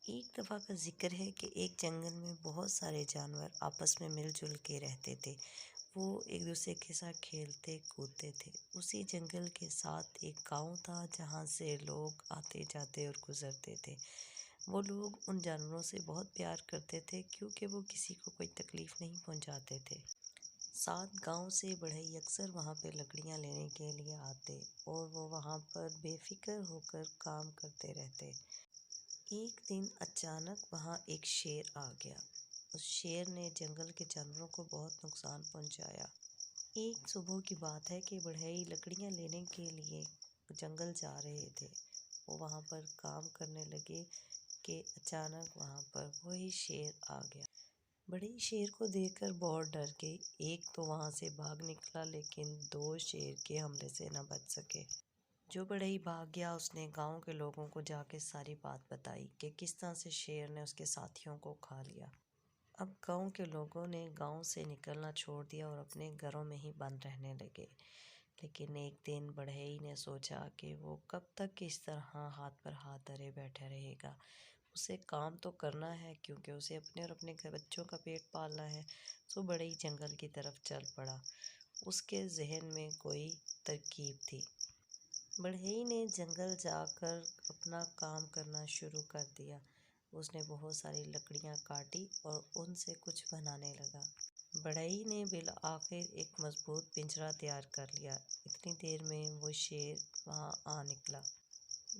ایک دفعہ کا ذکر ہے کہ ایک جنگل میں بہت سارے جانور آپس میں مل جل کے رہتے تھے۔ وہ ایک دوسرے کے ساتھ کھیلتے کودتے تھے۔ اسی جنگل کے ساتھ ایک گاؤں تھا جہاں سے لوگ آتے جاتے اور گزرتے تھے۔ وہ لوگ ان جانوروں سے بہت پیار کرتے تھے کیونکہ وہ کسی کو کوئی تکلیف نہیں پہنچاتے تھے۔ ساتھ گاؤں سے بڑھئی اکثر وہاں پہ لکڑیاں لینے کے لیے آتے اور وہ وہاں پر بے فکر ہو کر کام کرتے رہتے۔ ایک دن اچانک وہاں ایک شیر آ گیا۔ اس شیر نے جنگل کے جانوروں کو بہت نقصان پہنچایا۔ ایک صبح کی بات ہے کہ بڑھئی لکڑیاں لینے کے لیے جنگل جا رہے تھے۔ وہ وہاں پر کام کرنے لگے کہ اچانک وہاں پر وہی شیر آ گیا۔ بڑھئی شیر کو دیکھ کر بہت ڈر گئے۔ ایک تو وہاں سے بھاگ نکلا لیکن دو شیر کے حملے سے نہ بچ سکے۔ جو بڑھئی بھاگ گیا اس نے گاؤں کے لوگوں کو جا کے ساری بات بتائی کہ کس طرح سے شیر نے اس کے ساتھیوں کو کھا لیا۔ اب گاؤں کے لوگوں نے گاؤں سے نکلنا چھوڑ دیا اور اپنے گھروں میں ہی بند رہنے لگے۔ لیکن ایک دن بڑھئی نے سوچا کہ وہ کب تک اس طرح ہاتھ پر ہاتھ دھرے بیٹھا رہے گا۔ اسے کام تو کرنا ہے کیونکہ اسے اپنے اور اپنے بچوں کا پیٹ پالنا ہے۔ تو بڑھئی جنگل کی طرف چل پڑا۔ اس کے ذہن میں کوئی ترکیب تھی۔ بڑھئی نے جنگل جا کر اپنا کام کرنا شروع کر دیا۔ اس نے بہت ساری لکڑیاں کاٹی اور ان سے کچھ بنانے لگا۔ بڑھئی نے بالآخر ایک مضبوط پنجرا تیار کر لیا۔ اتنی دیر میں وہ شیر وہاں آ نکلا۔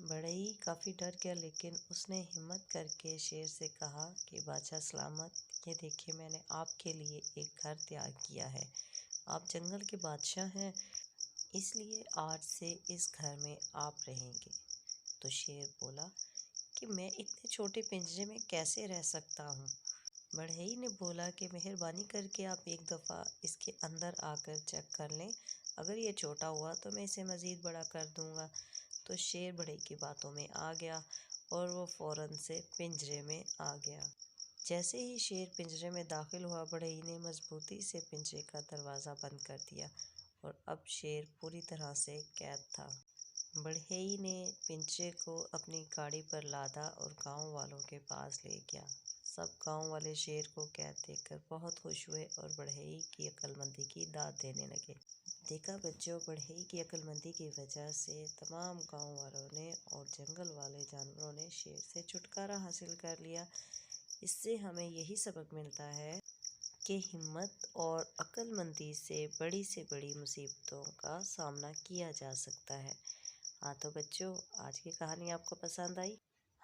بڑھئی کافی ڈر گیا لیکن اس نے ہمت کر کے شیر سے کہا کہ بادشاہ سلامت، یہ دیکھیے میں نے آپ کے لیے ایک گھر تیار کیا ہے۔ آپ جنگل کے بادشاہ ہیں، اس لیے آج سے اس گھر میں آپ رہیں گے۔ تو شیر بولا کہ میں اتنے چھوٹے پنجرے میں کیسے رہ سکتا ہوں؟ بڑھئی نے بولا کہ مہربانی کر کے آپ ایک دفعہ اس کے اندر آ کر چیک کر لیں، اگر یہ چھوٹا ہوا تو میں اسے مزید بڑا کر دوں گا۔ تو شیر بڑھئی کی باتوں میں آ گیا اور وہ فوراً سے پنجرے میں آ گیا۔ جیسے ہی شیر پنجرے میں داخل ہوا، بڑھئی نے مضبوطی سے پنجرے کا دروازہ بند کر دیا اور اب شیر پوری طرح سے قید تھا۔ بڑھئی نے پنجرے کو اپنی گاڑی پر لادا اور گاؤں والوں کے پاس لے گیا۔ سب گاؤں والے شیر کو قید دیکھ کر بہت خوش ہوئے اور بڑھئی کی عقل مندی کی داد دینے لگے۔ دیکھا بچوں، بڑھئی کی عقل مندی کی وجہ سے تمام گاؤں والوں نے اور جنگل والے جانوروں نے شیر سے چھٹکارا حاصل کر لیا۔ اس سے ہمیں یہی سبق ملتا ہے کہ ہمت اور عقل مندی سے بڑی مصیبتوں کا سامنا کیا جا سکتا ہے۔ ہاں تو بچوں، آج کی کہانی آپ کو پسند آئی؟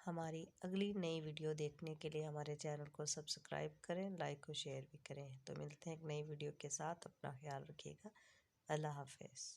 ہماری اگلی نئی ویڈیو دیکھنے کے لیے ہمارے چینل کو سبسکرائب کریں، لائک اور شیئر بھی کریں۔ تو ملتے ہیں ایک نئی ویڈیو کے ساتھ، اپنا خیال رکھیے گا۔ اللہ حافظ۔